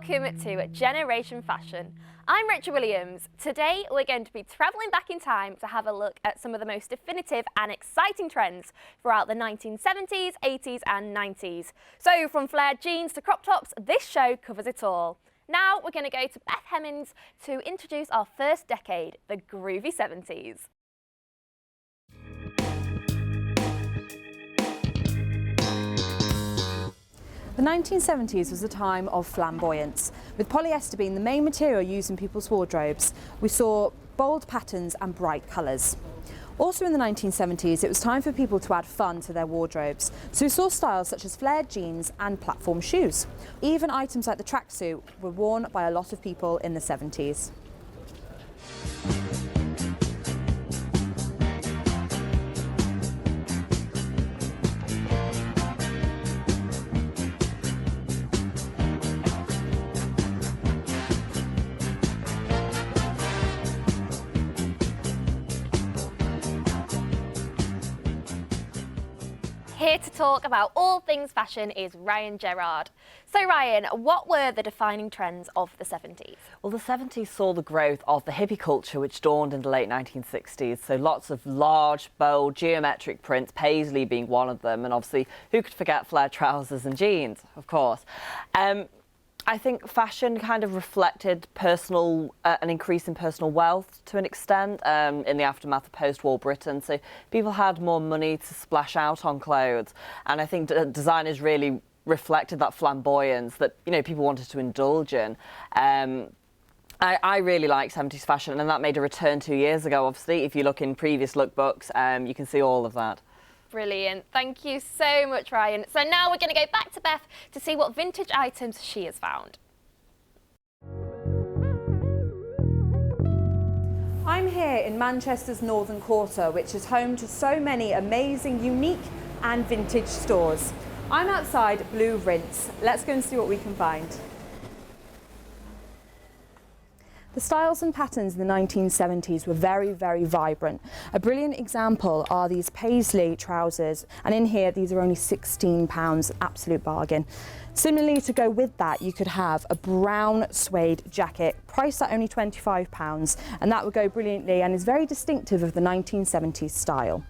Welcome to Generation Fashion. I'm Rachel Williams. Today we're going to be travelling back in time to have a look at some of the most definitive and exciting trends throughout the 1970s, 80s and 90s. So from flared jeans to crop tops, this show covers it all. Now we're going to go to Beth Hemmings to introduce our first decade, the groovy 70s. The 1970s was a time of flamboyance, with polyester being the main material used in people's wardrobes. We saw bold patterns and bright colours. Also in the 1970s, it was time for people to add fun to their wardrobes. So we saw styles such as flared jeans and platform shoes. Even items like the tracksuit were worn by a lot of people in the 70s. Here to talk about all things fashion is Ryan Gerard. So Ryan, what were the defining trends of the 70s? Well, the 70s saw the growth of the hippie culture, which dawned in the late 1960s. So lots of large, bold, geometric prints, paisley being one of them. And obviously, who could forget flared trousers and jeans, of course. I think fashion kind of reflected an increase in personal wealth to an extent in the aftermath of post-war Britain. So people had more money to splash out on clothes. And I think designers really reflected that flamboyance that, you know, people wanted to indulge in. I really like 70s fashion, and that made a return 2 years ago, obviously. If you look in previous lookbooks, you can see all of that. Brilliant. Thank you so much, Ryan. So now we're going to go back to Beth to see what vintage items she has found. I'm here in Manchester's Northern Quarter, which is home to so many amazing, unique and vintage stores. I'm outside Blue Rinse. Let's go and see what we can find. The styles and patterns in the 1970s were very, very vibrant. A brilliant example are these paisley trousers, and in here these are only £16, absolute bargain. Similarly, to go with that, you could have a brown suede jacket priced at only £25, and that would go brilliantly and is very distinctive of the 1970s style.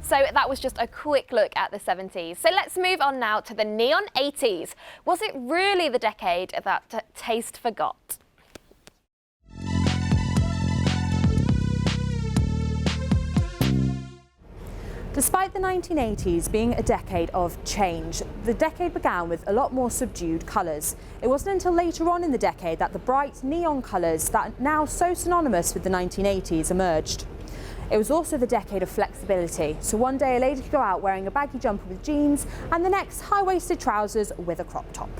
So that was just a quick look at the 70s. So let's move on now to the neon 80s. Was it really the decade that taste forgot? Despite the 1980s being a decade of change, the decade began with a lot more subdued colours. It wasn't until later on in the decade that the bright neon colours that are now so synonymous with the 1980s emerged. It was also the decade of flexibility, so one day a lady could go out wearing a baggy jumper with jeans and the next high-waisted trousers with a crop top.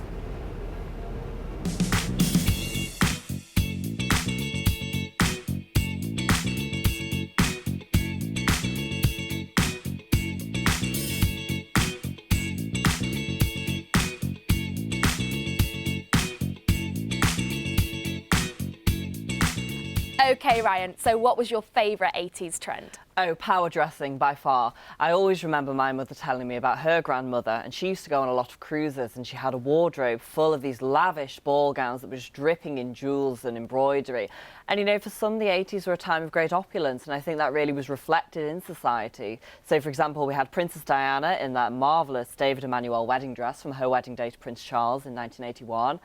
Okay, Ryan, so what was your favourite 80s trend? Oh, power dressing by far. I always remember my mother telling me about her grandmother, and she used to go on a lot of cruises, and she had a wardrobe full of these lavish ball gowns that were just dripping in jewels and embroidery. And you know, for some, the 80s were a time of great opulence, and I think that really was reflected in society. So, for example, we had Princess Diana in that marvellous David Emmanuel wedding dress from her wedding day to Prince Charles in 1981.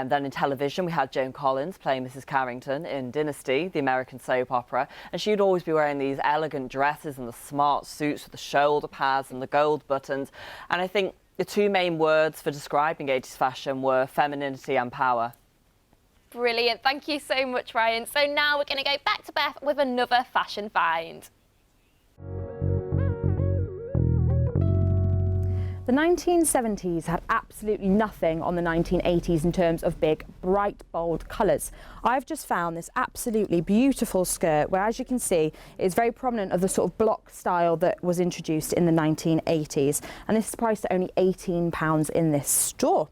Then in television, we had Joan Collins playing Mrs. Carrington in Dynasty, the American soap opera, and she'd always be wearing these elegant dresses and the smart suits with the shoulder pads and the gold buttons. And I think the two main words for describing 80s fashion were femininity and power. Brilliant. Thank you so much, Ryan. So now we're going to go back to Beth with another fashion find. The 1970s had absolutely nothing on the 1980s in terms of big, bright, bold colours. I've just found this absolutely beautiful skirt where, as you can see, it's very prominent of the sort of block style that was introduced in the 1980s. And this is priced at only £18 in this store.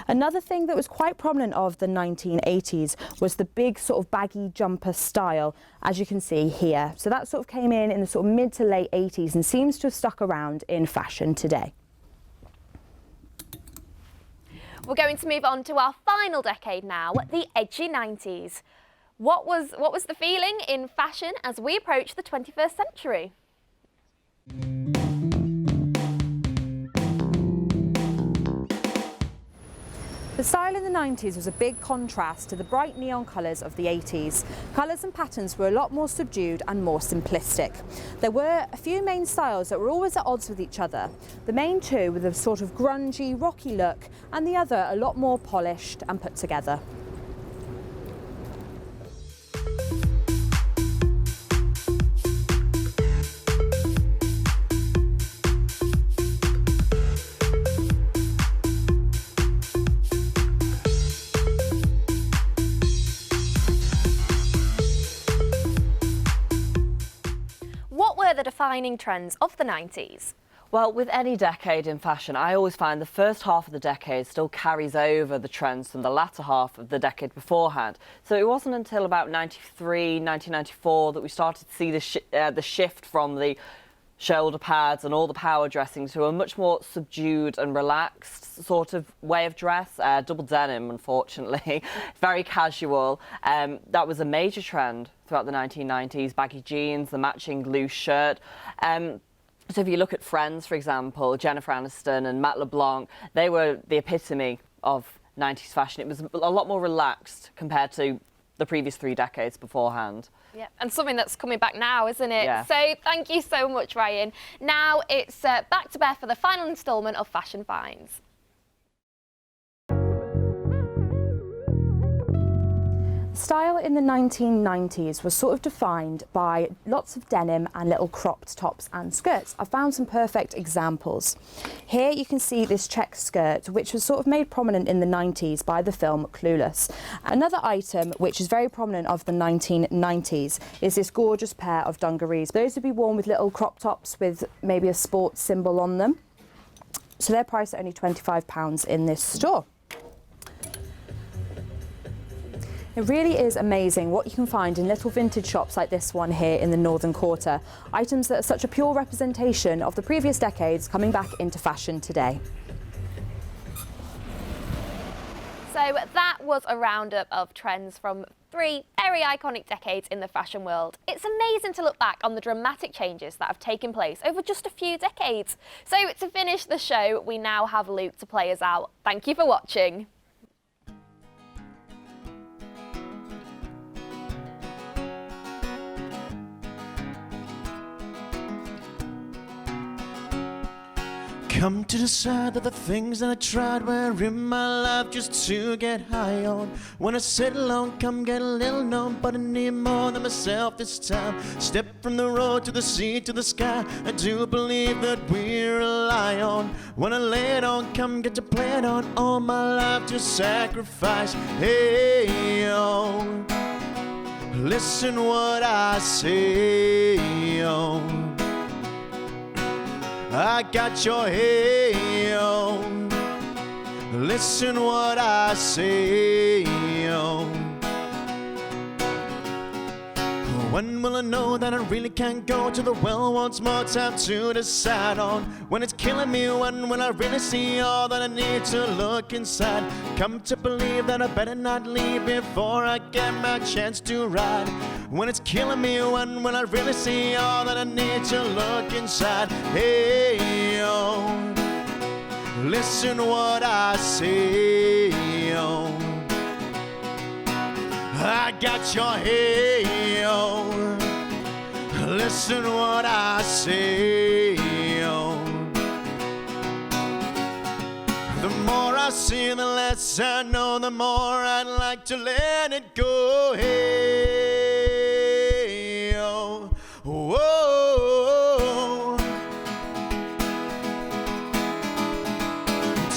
Another thing that was quite prominent of the 1980s was the big sort of baggy jumper style, as you can see here. So that sort of came in the sort of mid to late 80s and seems to have stuck around in fashion today. We're going to move on to our final decade now, the edgy 90s. What was the feeling in fashion as we approach the 21st century? The style in the 90s was a big contrast to the bright neon colours of the 80s. Colours and patterns were a lot more subdued and more simplistic. There were a few main styles that were always at odds with each other. The main two were the sort of grungy, rocky look, and the other a lot more polished and put together. What were the defining trends of the 90s? Well, with any decade in fashion, I always find the first half of the decade still carries over the trends from the latter half of the decade beforehand. So it wasn't until about 93, 1994 that we started to see the shift from the shoulder pads and all the power dressing to a much more subdued and relaxed sort of way of dress. Double denim, unfortunately, very casual. That was a major trend throughout the 1990s, baggy jeans, the matching loose shirt. So if you look at Friends, for example, Jennifer Aniston and Matt LeBlanc, they were the epitome of 90s fashion. It was a lot more relaxed compared to the previous 3 decades beforehand. Yeah, and something that's coming back now, isn't it? Yeah. So thank you so much, Ryan. Now it's back to Beth for the final instalment of Fashion Finds. Style in the 1990s was sort of defined by lots of denim and little cropped tops and skirts. I found some perfect examples. Here you can see this check skirt, which was sort of made prominent in the 90s by the film Clueless. Another item which is very prominent of the 1990s is this gorgeous pair of dungarees. Those would be worn with little crop tops with maybe a sports symbol on them. So they're priced at only £25 in this store. It really is amazing what you can find in little vintage shops like this one here in the Northern Quarter. Items that are such a pure representation of the previous decades coming back into fashion today. So that was a roundup of trends from 3 very iconic decades in the fashion world. It's amazing to look back on the dramatic changes that have taken place over just a few decades. So to finish the show, we now have Luke to play us out. Thank you for watching. Come to decide that the things that I tried were in my life just to get high on. When I sit alone, come get a little known, but I need more than myself this time. Step from the road to the sea to the sky. I do believe that we rely on. When I lay it on, come get to play it on. All my life to sacrifice. Hey, yo, listen what I say, yo. I got your hey-o. Listen what I say, yo. When will I know that I really can't go to the well once more? Time to decide on. When it's killing me, when will I really see all that I need to look inside? Come to believe that I better not leave before I get my chance to ride. When it's killing me, when will I really see all that I need to look inside? Hey, yo, listen what I say, yo. I got your hey, yo. Listen what I say, yo. The more I see, the less I know, the more I'd like to let it go. Hey, yo. Whoa.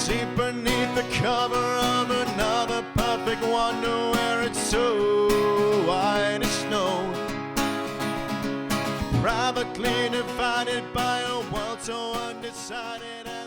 Deep beneath the cover of another perfect wonder where it's so white as snow, privately divided by a world so undecided.